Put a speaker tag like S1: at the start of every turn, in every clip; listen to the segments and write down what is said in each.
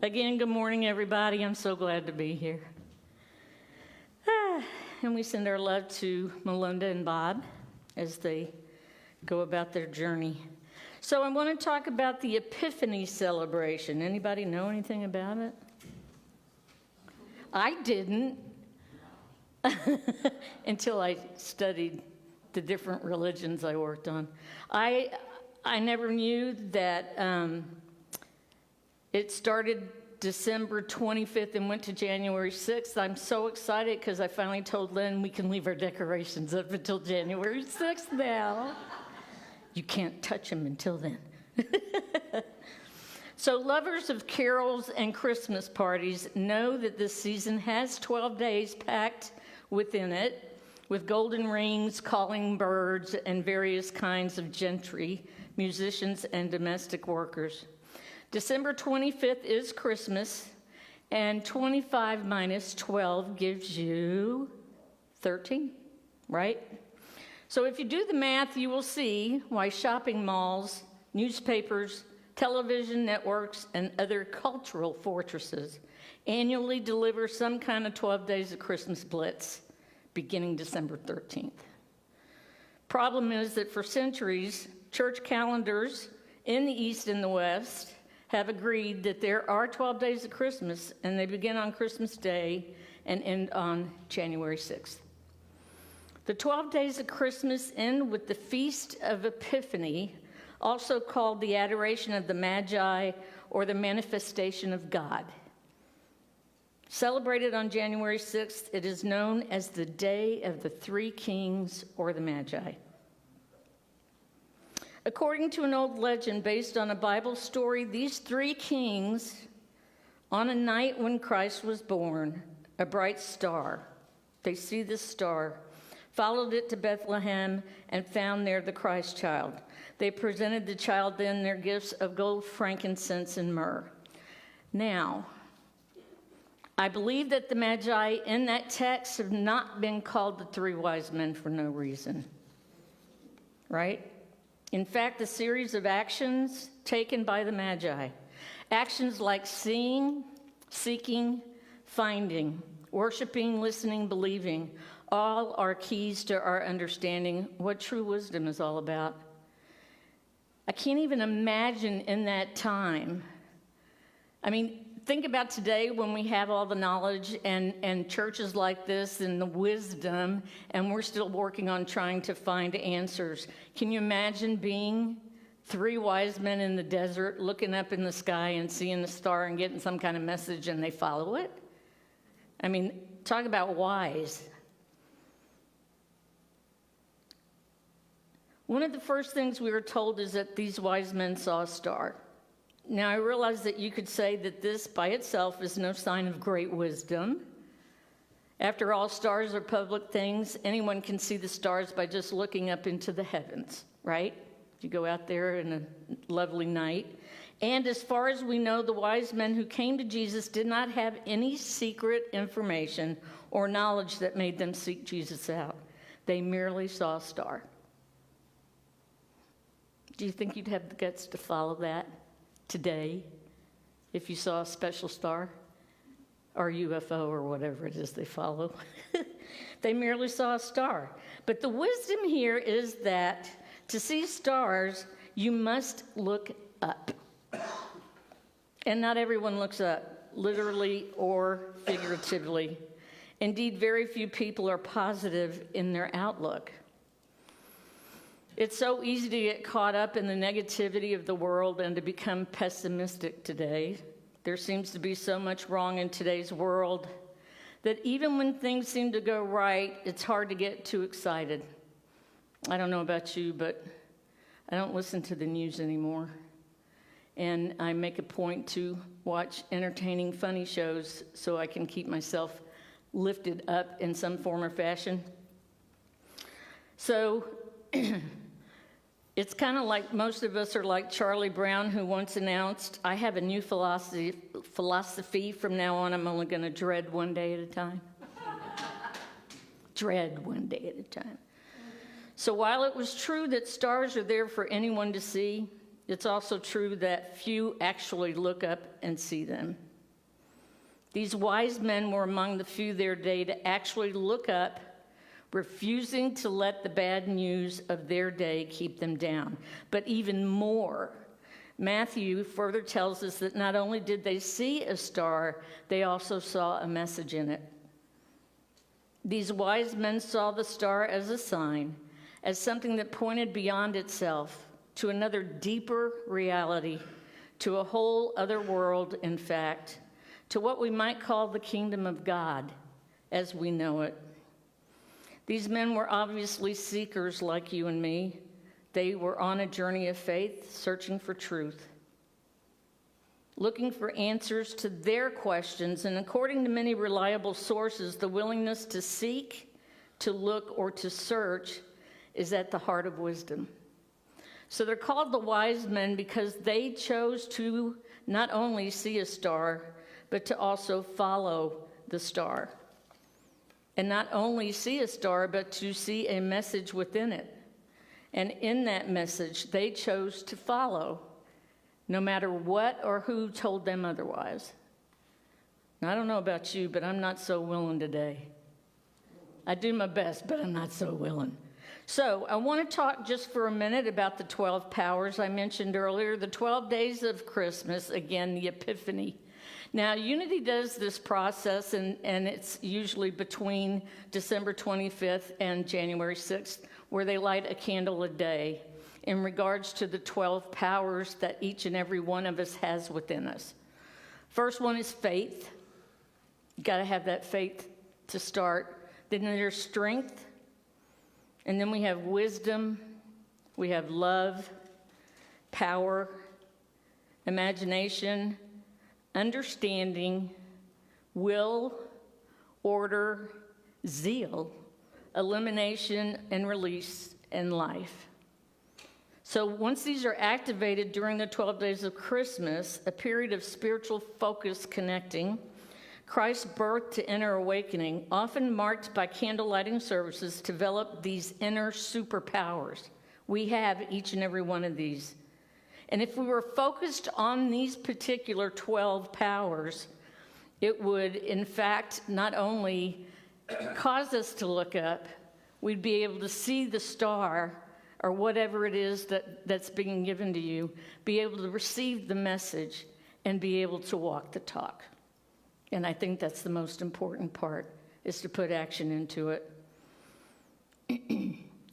S1: Again, good morning, everybody. I'm so glad to be here. And we send our love to Melinda and Bob as they go about their journey. So I want to talk about the Epiphany celebration. Anybody know anything about it? I didn't until I studied the different religions I worked on. I never knew that it started December 25th and went to January 6th. I'm so excited because I finally told Lynn we can leave our decorations up until January 6th now. You can't touch them until then. So lovers of carols and Christmas parties know that this season has 12 days packed within it, with golden rings, calling birds, and various kinds of gentry, musicians, and domestic workers. December 25th is Christmas, and 25 minus 12 gives you 13, right? So if you do the math, you will see why shopping malls, newspapers, television networks, and other cultural fortresses annually deliver some kind of 12 days of Christmas blitz beginning December 13th. Problem is that for centuries, church calendars in the East and the West have agreed that there are 12 days of Christmas, and they begin on Christmas Day and end on January 6th. The 12 days of Christmas end with the Feast of Epiphany, also called the Adoration of the Magi or the Manifestation of God. Celebrated on January 6th, it is known as the Day of the Three Kings or the Magi. According to an old legend based on a Bible story, these three kings, on a night when Christ was born, a bright star, they see this star, followed it to Bethlehem, and found there the Christ child. They presented the child then their gifts of gold, frankincense, and myrrh. Now, I believe that the Magi in that text have not been called the three wise men for no reason, right? In fact, the series of actions taken by the Magi, actions like seeing, seeking, finding, worshiping, listening, believing, all are keys to our understanding what true wisdom is all about. I can't even imagine in that time. I mean, think about today when we have all the knowledge and churches like this and the wisdom, and we're still working on trying to find answers. Can you imagine being three wise men in the desert, looking up in the sky and seeing the star and getting some kind of message and they follow it? I mean, talk about wise. One of the first things we were told is that these wise men saw a star. Now, I realize that you could say that this by itself is no sign of great wisdom. After all, stars are public things. Anyone can see the stars by just looking up into the heavens, right? You go out there in a lovely night. And as far as we know, the wise men who came to Jesus did not have any secret information or knowledge that made them seek Jesus out. They merely saw a star. Do you think you'd have the guts to follow that today if you saw a special star or UFO or whatever it is they follow? They merely saw a star. But the wisdom here is that to see stars, you must look up. And not everyone looks up, literally or figuratively. Indeed, very few people are positive in their outlook. It's so easy to get caught up in the negativity of the world and to become pessimistic today. There seems to be so much wrong in today's world that even when things seem to go right, it's hard to get too excited. I don't know about you, but I don't listen to the news anymore. And I make a point to watch entertaining, funny shows so I can keep myself lifted up in some form or fashion. So it's kind of like most of us are like Charlie Brown, who once announced, I have a new philosophy. From now on, I'm only going to dread one day at a time. Dread one day at a time. So while it was true that stars are there for anyone to see, it's also true that few actually look up and see them. These wise men were among the few their day to actually look up, refusing to let the bad news of their day keep them down. But even more, Matthew further tells us that not only did they see a star, they also saw a message in it. These wise men saw the star as a sign, as something that pointed beyond itself to another deeper reality, to a whole other world, in fact, to what we might call the kingdom of God as we know it. These men were obviously seekers like you and me. They were on a journey of faith, searching for truth, looking for answers to their questions, and according to many reliable sources, the willingness to seek, to look, or to search is at the heart of wisdom. So they're called the wise men because they chose to not only see a star, but to also follow the star. And not only see a star, but to see a message within it. And in that message, they chose to follow, no matter what or who told them otherwise. Now, I don't know about you, but I'm not so willing today. I do my best, but I'm not so willing. So I want to talk just for a minute about the 12 powers I mentioned earlier, the 12 days of Christmas, again, the Epiphany. Now, Unity does this process, and it's usually between December 25th and January 6th, where they light a candle a day in regards to the 12 powers that each and every one of us has within us. First one is faith. You got to have that faith to start. Then there's strength. And then we have wisdom. We have love, power, imagination, understanding, will, order, zeal, elimination, and release, and life. So once these are activated during the 12 days of Christmas, a period of spiritual focus connecting, Christ's birth to inner awakening, often marked by candle lighting services, develop these inner superpowers. We have each and every one of these. And if we were focused on these particular 12 powers, it would, in fact, not only cause us to look up, we'd be able to see the star or whatever it is that's being given to you, be able to receive the message, and be able to walk the talk. And I think that's the most important part, is to put action into it.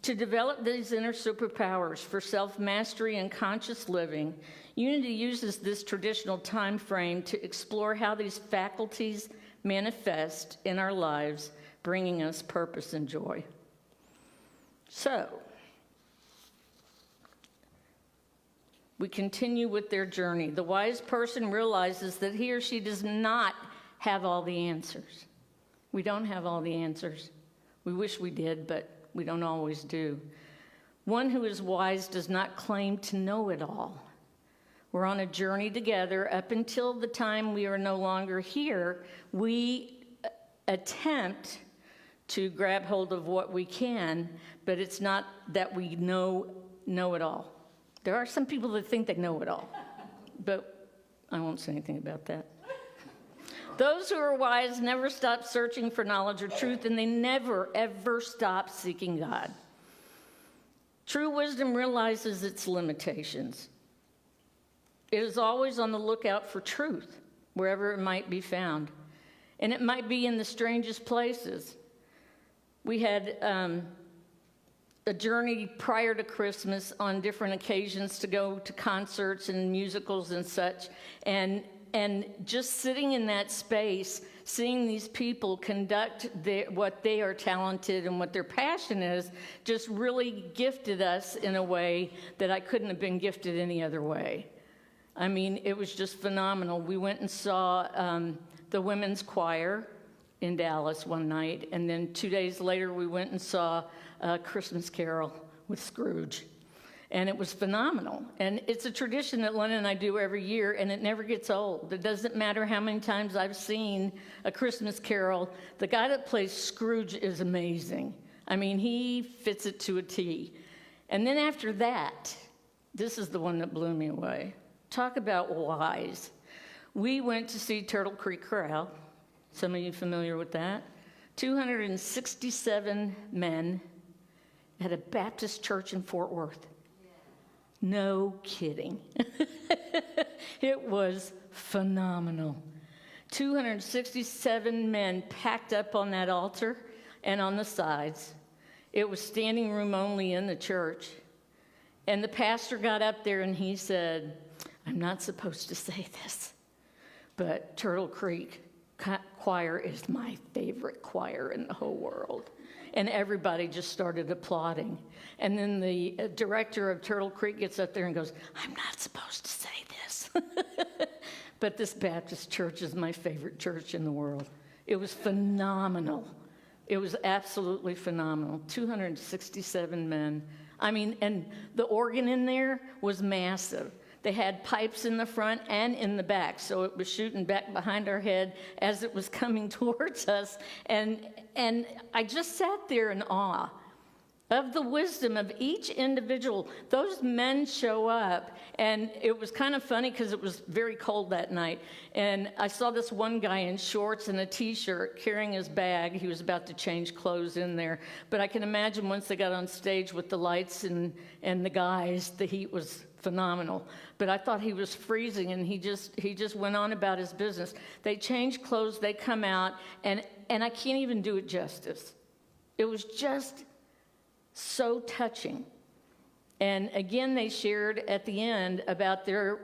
S1: To develop these inner superpowers for self-mastery and conscious living, Unity uses this traditional time frame to explore how these faculties manifest in our lives, bringing us purpose and joy. So, we continue with their journey. The wise person realizes that he or she does not have all the answers. We don't have all the answers. We wish we did, but we don't always do. One who is wise does not claim to know it all. We're on a journey together. Up until the time we are no longer here, we attempt to grab hold of what we can, but it's not that we know it all. There are some people that think they know it all, but I won't say anything about that. Those who are wise never stop searching for knowledge or truth, and they never, ever stop seeking God. True wisdom realizes its limitations. It is always on the lookout for truth, wherever it might be found. And it might be in the strangest places. We had a journey prior to Christmas on different occasions to go to concerts and musicals and such, and just sitting in that space, seeing these people conduct what they are talented and what their passion is, just really gifted us in a way that I couldn't have been gifted any other way. I mean, it was just phenomenal. We went and saw the women's choir in Dallas one night, and then 2 days later we went and saw a Christmas Carol with Scrooge. And it was phenomenal. And it's a tradition that Len and I do every year, and it never gets old. It doesn't matter how many times I've seen a Christmas Carol. The guy that plays Scrooge is amazing. I mean, he fits it to a T. And then after that, this is the one that blew me away. Talk about wise. We went to see Turtle Creek Chorale, Some of you familiar with that? 267 men at a Baptist church in Fort Worth. No kidding. It was phenomenal. 267 men packed up on that altar and on the sides. It was standing room only in the church. And the pastor got up there and he said, I'm not supposed to say this, but Turtle Creek choir is my favorite choir in the whole world. And everybody just started applauding. And then the director of Turtle Creek gets up there and goes, I'm not supposed to say this. But this Baptist church is my favorite church in the world. It was phenomenal. It was absolutely phenomenal. 267 men. I mean, and the organ in there was massive. They had pipes in the front and in the back, so it was shooting back behind our head as it was coming towards us. And I just sat there in awe of the wisdom of each individual. Those men show up, and it was kind of funny because it was very cold that night. And I saw this one guy in shorts and a T-shirt carrying his bag. He was about to change clothes in there. But I can imagine once they got on stage with the lights and the guys, the heat was phenomenal. But I thought he was freezing, and he just went on about his business. They change clothes, they come out, and I can't even do it justice. It was just so touching. And again, they shared at the end about their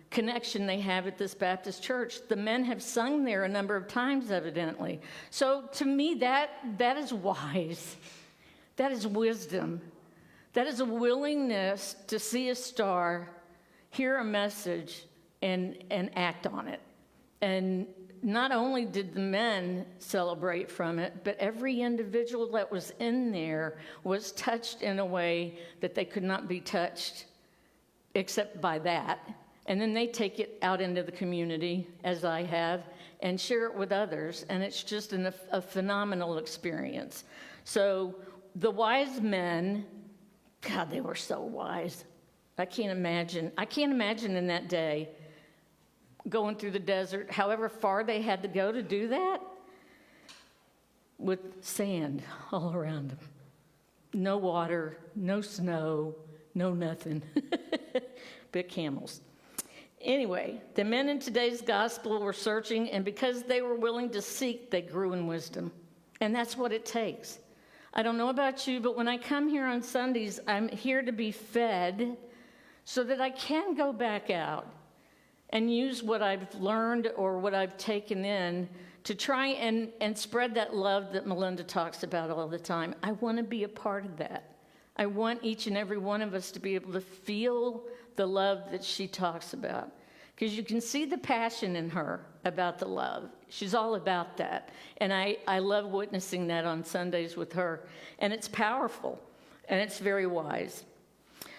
S1: connection they have at this Baptist church. The men have sung there a number of times, evidently. So to me, that is wise. That is wisdom. That is a willingness to see a star, hear a message, and act on it. And not only did the men celebrate from it, but every individual that was in there was touched in a way that they could not be touched except by that. And then they take it out into the community, as I have, and share it with others. And it's just a phenomenal experience. So the wise men, God, they were so wise. I can't imagine in that day going through the desert, however far they had to go to do that, with sand all around them. No water, no snow, no nothing, but camels. Anyway, the men in today's gospel were searching, and because they were willing to seek, they grew in wisdom. And that's what it takes. I don't know about you, but when I come here on Sundays, I'm here to be fed so that I can go back out and use what I've learned or what I've taken in to try and spread that love that Melinda talks about all the time. I want to be a part of that. I want each and every one of us to be able to feel the love that she talks about. Because you can see the passion in her about the love. She's all about that. And I love witnessing that on Sundays with her. And it's powerful, and it's very wise.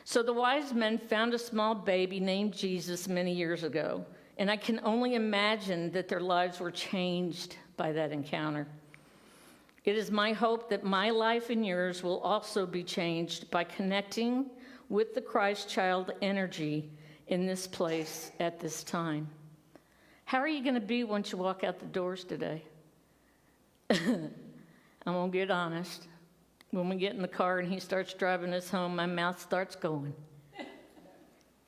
S1: So the wise men found a small baby named Jesus many years ago, and I can only imagine that their lives were changed by that encounter. It is my hope that my life and yours will also be changed by connecting with the Christ child energy in this place at this time. How are you going to be once you walk out the doors today? I'm going to get honest. When we get in the car and he starts driving us home, my mouth starts going.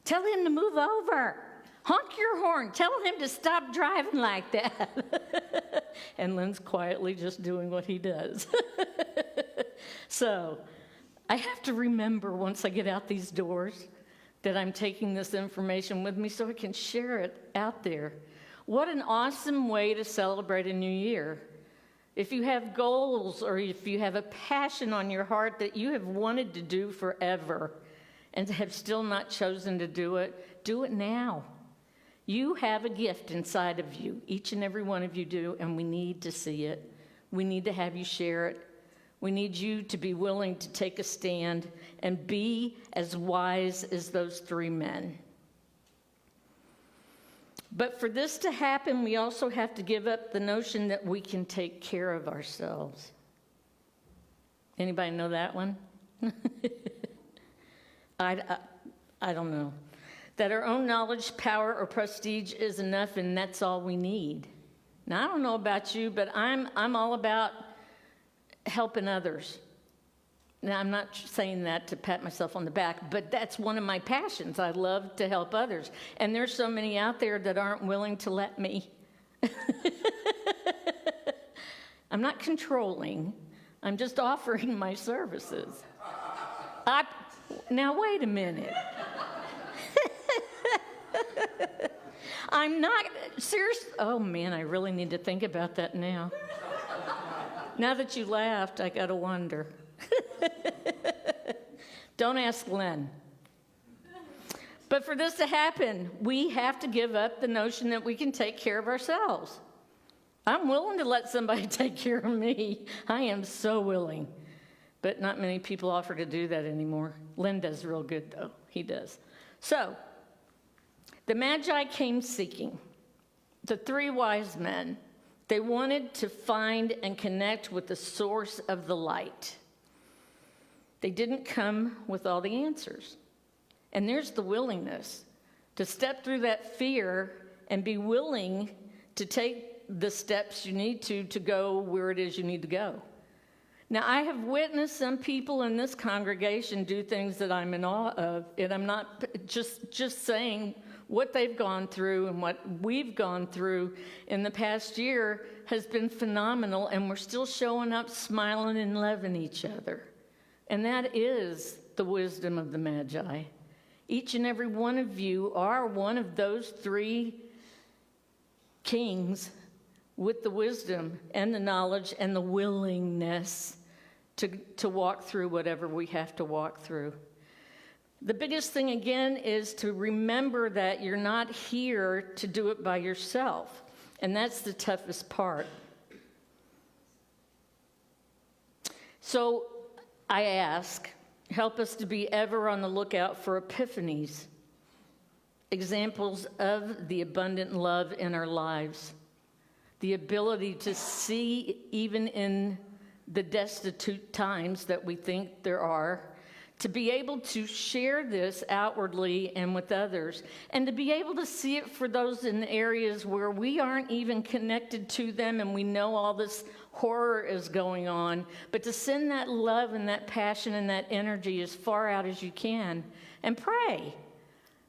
S1: Tell him to move over. Honk your horn. Tell him to stop driving like that. And Lynn's quietly just doing what he does. So I have to remember once I get out these doors that I'm taking this information with me so I can share it out there. What an awesome way to celebrate a new year. If you have goals or if you have a passion on your heart that you have wanted to do forever and have still not chosen to do it now. You have a gift inside of you. Each and every one of you do, and we need to see it. We need to have you share it. We need you to be willing to take a stand and be as wise as those three men. But for this to happen, we also have to give up the notion that we can take care of ourselves. Anybody know that one? I don't know. That our own knowledge, power, or prestige is enough, and that's all we need. Now, I don't know about you, but I'm all about helping others. Now, I'm not saying that to pat myself on the back, but that's one of my passions. I love to help others. And there's so many out there that aren't willing to let me. I'm not controlling. I'm just offering my services. Now, wait a minute. I'm not serious. Oh, man, I really need to think about that now. Now that you laughed, I got to wonder. Don't ask Glenn. But for this to happen, we have to give up the notion that we can take care of ourselves. I'm willing to let somebody take care of me. I am so willing. But not many people offer to do that anymore. Len does real good, though. He does. So, the Magi came seeking. The three wise men, they wanted to find and connect with the source of the light. They didn't come with all the answers. And there's the willingness to step through that fear and be willing to take the steps you need to go where it is you need to go. Now, I have witnessed some people in this congregation do things that I'm in awe of, and I'm not just saying what they've gone through and what we've gone through in the past year has been phenomenal, and we're still showing up smiling and loving each other. And that is the wisdom of the Magi. Each and every one of you are one of those three kings with the wisdom and the knowledge and the willingness to walk through whatever we have to walk through. The biggest thing, again, is to remember that you're not here to do it by yourself. And that's the toughest part. So I ask, help us to be ever on the lookout for epiphanies, examples of the abundant love in our lives, the ability to see even in the destitute times that we think there are, to be able to share this outwardly and with others, and to be able to see it for those in areas where we aren't even connected to them and we know all this horror is going on, but to send that love and that passion and that energy as far out as you can, and pray.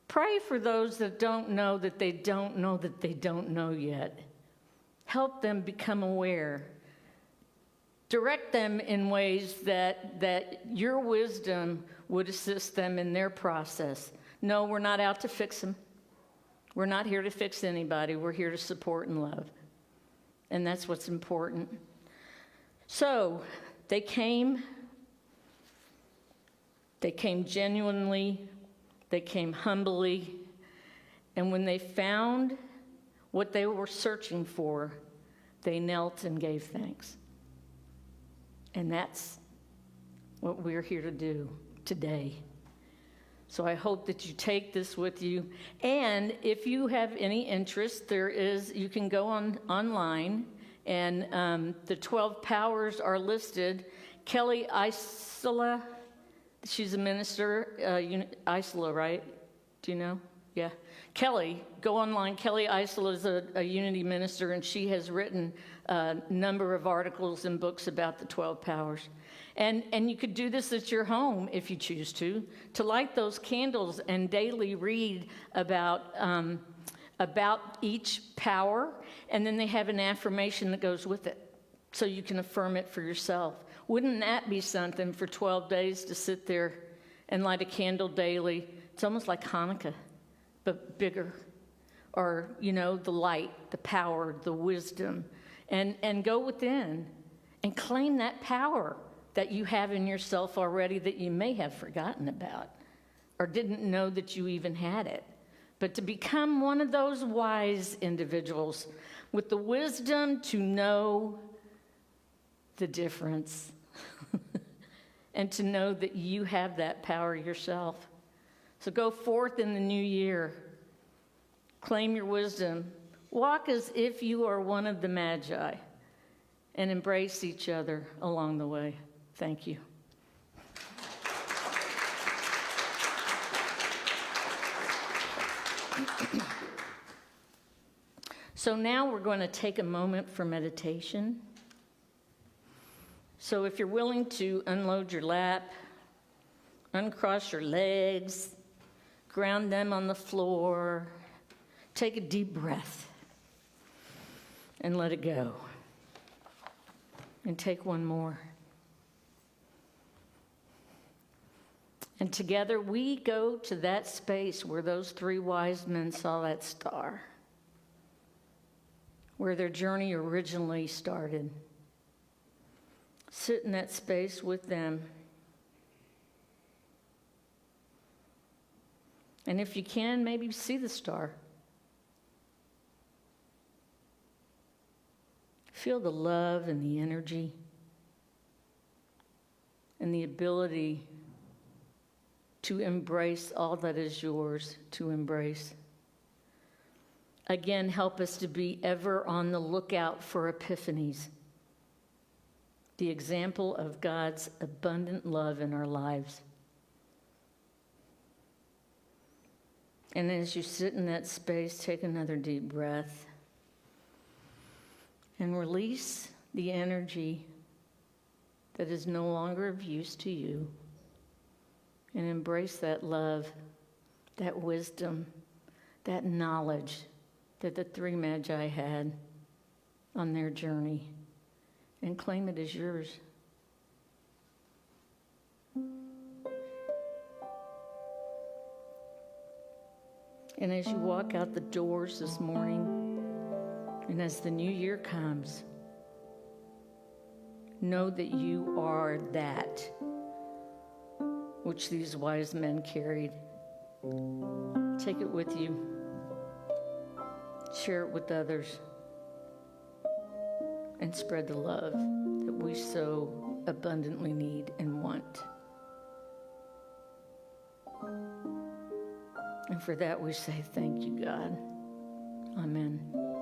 S1: Pray for those that don't know that they don't know that they don't know yet. Help them become aware. Direct them in ways that your wisdom would assist them in their process. No, we're not out to fix them. We're not here to fix anybody. We're here to support and love. And that's what's important. So, they came genuinely, they came humbly, and when they found what they were searching for, they knelt and gave thanks. And that's what we're here to do today. So I hope that you take this with you. And if you have any interest, you can go online, and the 12 powers are listed. Kelly Isola, she's a minister, Isola, right? Do you know? Yeah. Kelly, go online. Kelly Isola is a unity minister, and she has written a number of articles and books about the 12 powers. And you could do this at your home if you choose to light those candles and daily read about each power, and then they have an affirmation that goes with it, so you can affirm it for yourself. Wouldn't that be something for 12 days to sit there and light a candle daily? It's almost like Hanukkah, but bigger. Or, the light, the power, the wisdom. And go within and claim that power that you have in yourself already that you may have forgotten about or didn't know that you even had it. But to become one of those wise individuals with the wisdom to know the difference and to know that you have that power yourself. So go forth in the new year. Claim your wisdom. Walk as if you are one of the Magi and embrace each other along the way. Thank you. So now we're going to take a moment for meditation. So if you're willing to unload your lap, uncross your legs, ground them on the floor, take a deep breath and let it go. And take one more. And together we go to that space where those three wise men saw that star, where their journey originally started. Sit in that space with them. And if you can, maybe see the star. Feel the love and the energy and the ability to embrace all that is yours to embrace. Again, help us to be ever on the lookout for epiphanies, the example of God's abundant love in our lives. And as you sit in that space, take another deep breath and release the energy that is no longer of use to you, and embrace that love, that wisdom, that knowledge that the three magi had on their journey, and claim it as yours. And as you walk out the doors this morning, and as the new year comes, know that you are that which these wise men carried. Take it with you. Share it with others. And spread the love that we so abundantly need and want. And for that we say, thank you, God. Amen.